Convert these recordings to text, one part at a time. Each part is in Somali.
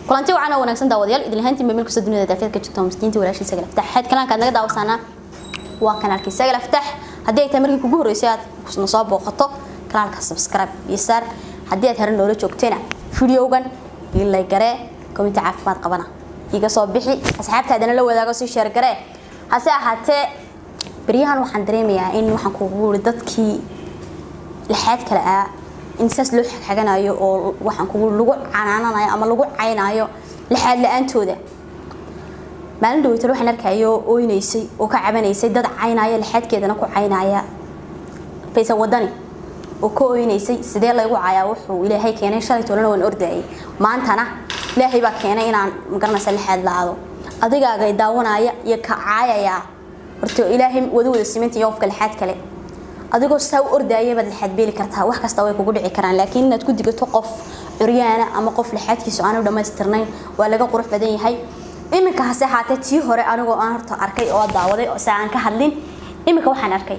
kulanti waxaana wanaagsan daawadayaal idin lahaantiin meelka soo dunida daafeed ka jirto miskiinta walaashii sagal aftax xad kalaanka naga daawasana waa kanaalkii sagal aftax hadii ay tahay markii kugu horeysay aad kusna soo booqato kanaalka subscribe iyo share hadii aad haran noola joogteena videogan ilaa gare comment caafimaad qabana iga soo bixi asxaabtaadana la wadaago si share gare hase ahaatee bariyahan waxaan dareemayaa in waxaan kugu wuri dadkii laxaad kala ah in saas loo xaganayo oo waxaan kugu lagu canaananayo ama lagu caynayo laxaad la'aantooda maalin dhaweytan waxaan arkayo ooynaysay oo ka cabanaysay dad caynaya laxaadkeedana ku caynaya faysa wadani oo ka ooynaysay sidee lagu caayaa wuxuu ilaahay keenay shalay toona waan ordayay maantana ilaahay baa keenay inaan magaranaysa laxaad laado adigaaga daawanaya iyo ka caayaya horto ilaahay wada simeentay qofka laxaad kale adigoo saw ordayay bad laxaad beeli kartaa wax kasta way kugu dhici karaan laakiin inaad ku digato qof curyaana ama qof laxaadkiisu aanu dhameystirnayn waa laga qurux badan yahay iminka hase haatee tii hore anigoo aan horta arkay oo daawaday oo saan ka hadlin iminka waxaan arkay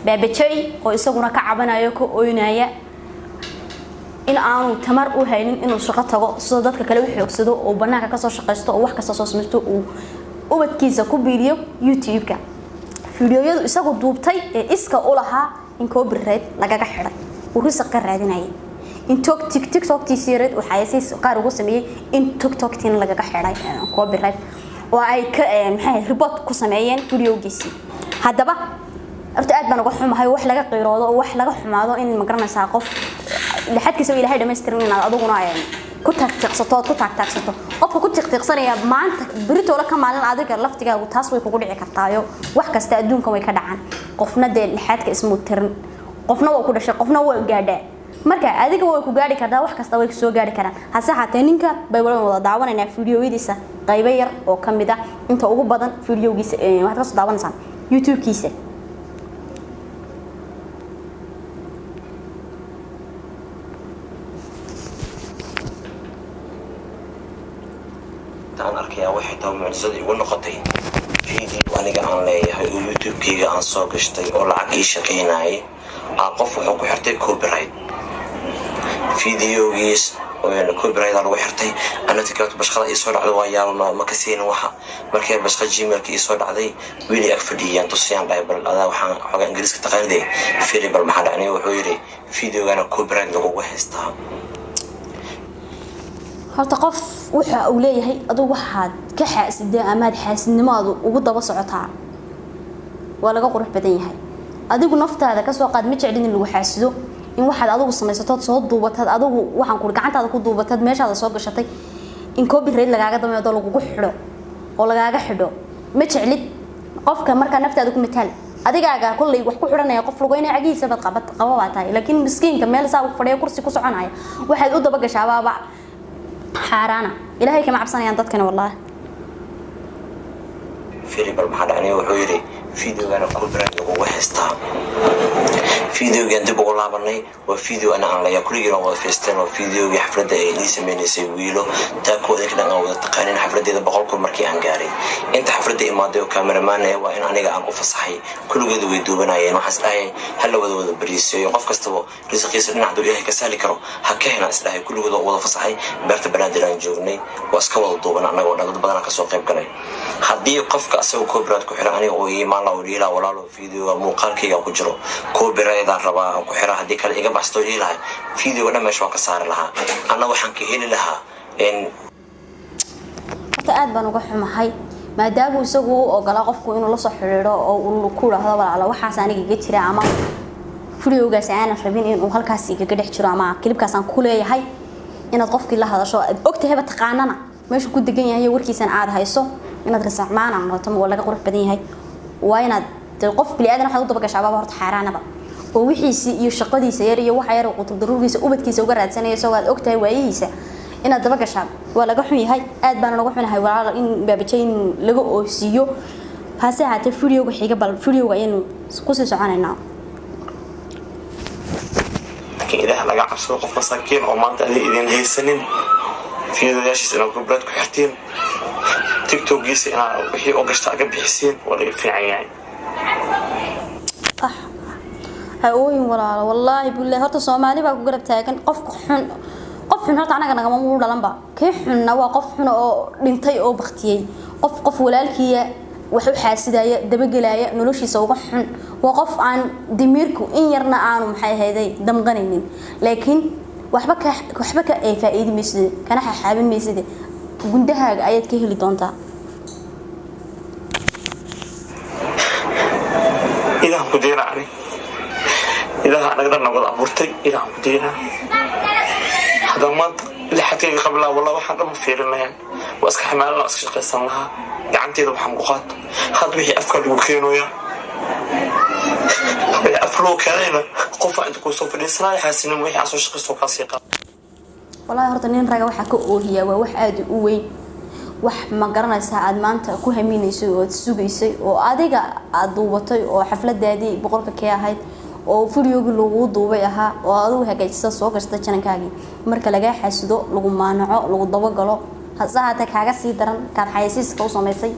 baabajay oo isaguna ka cabanayo ka ooynaya in aanu tamar u haynin inuu shaqo tago soo dadka kale wixii ogsado oo banaanka ka soo shaqeysto oo wax kasta soo sameeyo uu ubadkiisa ku biiliyo YouTube-ka fiidiyoyadu isagu duubtay ee iska u lahaa in copyright lagaga xiray uu risaq ka raadinayay in TikTok tiisireed waxa ay qaar ugu sameeyay in TikTok tiin lagaga xiray copyright oo ay ka maxay report ku sameeyeen fiidiyogiisi hadaba horta aad baan uga xumahay wax laga qeyroodo oo wax laga xumaado in ma garanaysaa qof laxadkiisa ilaahay dhameystirnaa inaad aduguna ku taagtaagsato qofka ku taagtaagsanaya maanta biritoole ka maalin adiga laftigaagu taas way kugu dhici kartaayo wax kasta adduunka way ka dhacaan qofna de laxaadka ismu tirin qofna waa ku dhashay qofna waa gaadhay marka adiga way ku gaari kartaa wax kasta way soo gaari karaan hase haatee ninka bay wada daawanayna fiidiyoyadiisa qayb yar oo kamid ah inta ugu badan fiidiyogiisa waxaad ka soo daawanaysaa YouTube-kiisa aan arkaya waxay tahay mucjisad igu noqotay fiidiyoo aniga aan leeyahay oo YouTube-kayga aan soo gashtay oo lacag ii shaqeynayay qof wuxuu ku xirtay copyright fiidiyoogiis oo copyright lagu xirtay ana tiktok bashqada ii soo dhacday waa yaabno ma ka siin waxa markay bashqa gmail-ka ii soo dhacday wili ag fadhiyaan tusiyaan bible adaa waxaan xogaa ingiriiska taqaanay fiiribal maxaa dhacay wuxuu yiri fiidiyoogana copyright lagu haystaa horta qof waxa uu leeyahay adoo waxaad ka xaasideen ama xaasidnimadu ugu daba socotaa waa laga qurux badan yahay adigu naftaada ka soo qaad ma jeclin in lagu xaasido in waxaad adigu sameysatad soo duubatad adigu waxaan ku gacantaada ku duubatad meeshaada soo gashatay in copyright lagaaga dameeyo lagu xidho oo lagaaga xidho ma jeclid qofka marka naftaada ku mataal adigaaga kulay wax ku xiranaya qof lagu inay cagiisa bad qabaa tahay laakiin miskiinka meel saa u fadhiyo kursi ku soconaya waxaad u daba gashaaba حارانا إلهي كما عبساني عن ضدك والله فيليبر محل عني وحويري فيديو أنا كوبرات وحستا فيديو جندب والله بني وفيديو أنا على ياكل يوم وفيستان وفيديو يحفرد اللي سميني سويله تاكو ذيك أنا وتقارن حفرد إذا بقولكم مركي عنقاري أنت حفرد إمادي وكاميرا مان وإن أنا عن قف صحي كل جد ويدوبنا يعني وحس أي هلا وذو بريس يقف كستو رزقي سرنا عدو إيه كسالي كرو هكينا أسلحة كل جد وظف صحي برت بنادر عن جورني وأسكوا الضوبنا أنا وأنا ضد بدنا كسوق قبلي هدي قف كأسوي كوبرات كحراني وإيمان الله وليلا ولا له فيديو مقال كي أو كجرو كوبرات إذا ربا أو كحرا هدي كلا إجا بستوي لها فيديو أنا مش واقع صار لها أنا وحنكي هيل لها إن تأد بنوجح محي ما دابو سجوا أو قلا قفكوا إنه لصح حريرة أو كورة هذا على واحد ثاني جيت شراء عما فليو جالسين شربين إنه هالكاسي كده حشرة مع كلب كاسان كله هاي إن تقف كلها هذا شو أكتر هي بتقعننا مش كنت جيني هي وركي سن عاد هاي صو إن ترسع معنا ما تم ولا قرب بدني هاي وين تقف كل آدم حدود بقى شباب هرت حرانة بقى ووحيسي iyo shaqadiisa yar iyo waxa yar oo qutub daruurigiisa ubadkiisa uga raadsanayso waad ogtahay waayihiisa inaad daba gashaan waa laga xun yahay aad baan uga xunahay walaal in baabajayn laga oosiyo hase haatee fiidiyowga xiga bal fiidiyowga aynu ku sii soconaynaa كده laga cabsado qof masaakiin oo maanta ay idin haysanin fiidiyoyaashiisa inuu copyright ku xirteen TikTok-giisa inaa wixii oo gashta aga bixiseen waa laga fiican yahay هاوين والله بالله هرت الصومالي بقى قرب تاجن qof xun horta anaga nagama muu dhalanba kee xunna waa qof xun oo dhintay oo baktiyay qof walaalkiya wax u xaasidaya dabagelaya noloshiisa uga xun waa qof aan dimiirku in yarna aanu maxay hayday damqanaynin laakiin waxba ka faa'iido meesida kana xaabin meesida gundahaaga ayaad ka heli doontaa إذا كدينا عليه إذا نقدر نقول أمورتي إذا كدينا هذا ما اللي حكي قبله والله واحد ما في لنا يعني وأسك حمالنا وأسك قصة لها قعنتي ذو حمقات هذا به أفكار وكينو يا أفلو كريمة قفا عندكم صوف الإسرائيل حاسين ويح عصوش قصة قصيقة والله هرتنين رجع وحكوا أوهية وواحد أوين wax ma garanaysaa aad maanta ku haminayso oo suugaysay oo adiga aad duubatay oo xafladaadii boqolka ka ahayd oo fiidiyooga lagu duubay ahaa oo aad u hagaajisa soo gashta channelkaagi marka laga xasido lagu maanaco lagu dabagalo hasaata kaaga sii daran kaad xayisiiska u sameysay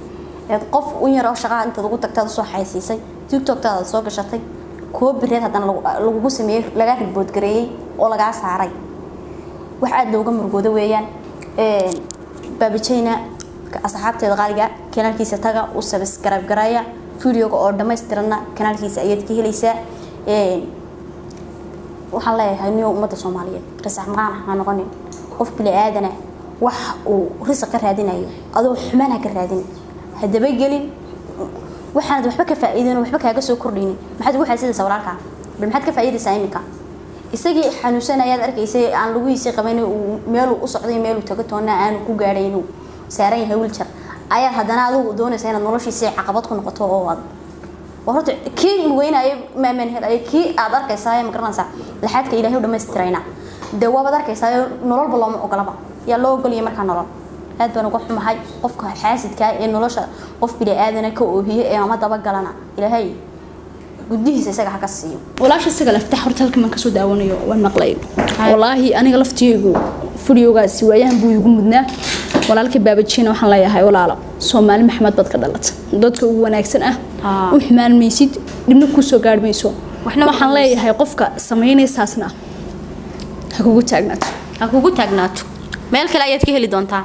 ee qof u yar oo shaqada inta lagu tagtay soo xayisiisay TikTok-taada soo gashatay koobireed hadana lagu sameeyay laga report gareeyay oo laga saaray wax aad looga murugooda weeyaan baabijayna asxaabteeda qaaliga kanaalkiisa taga u subscribe garaya fiidiyooga oo dhameystirna kanaalkiisa ayaad ka helaysaa waxaan leeyahay niyo umada Soomaaliyeed rasax maqaan ha noqonin qof bili aadana wax uu risaq ka raadinayo adoo xumaan ka raadin hadaba gelin waxaad waxba ka faa'iideyno waxba kaaga soo kordhinin maxaad ugu xaasiday walaalka bal maxaad ka faa'iideysaa imika isagii xanuunsanayaad arkaysay aan lagu hiisay qaban meel u socday meel u tago toona aan ku gaadhayno saaran yahay wiljar ayaa hadana adigu doonaysaa inaad noloshiisa caqabad ku noqoto oo aad horta kii weynaayo maaman helay kii aad arkaysaa ma garanaysaa laxadka Ilaahay u dhameystirayna dawaabad arkaysaa nolol balama ogolaba yaa loo ogoliyay marka nolol aad baan uga xumahay qofka xaasidka ee nolosha qof bili aadana ka oohiye ee ama daba galana Ilaahay gudihiisa isaga ha ka siiyo walaash isaga lafta horta halka man ka soo daawanayo waan maqlay wallahi aniga laftiigu fiidiyoogaasi waayahan buu igu mudnaa walaalka baabajina waxaan leeyahay walaalo Soomaali Maxamed bad ka dhalat dadka ugu wanaagsan u ximaalmaysid dibna ku soo gaarmayso waxaan leeyahay qofka sameynaysaasna ha kugu taagnaato meel kale ayaad ka heli doontaa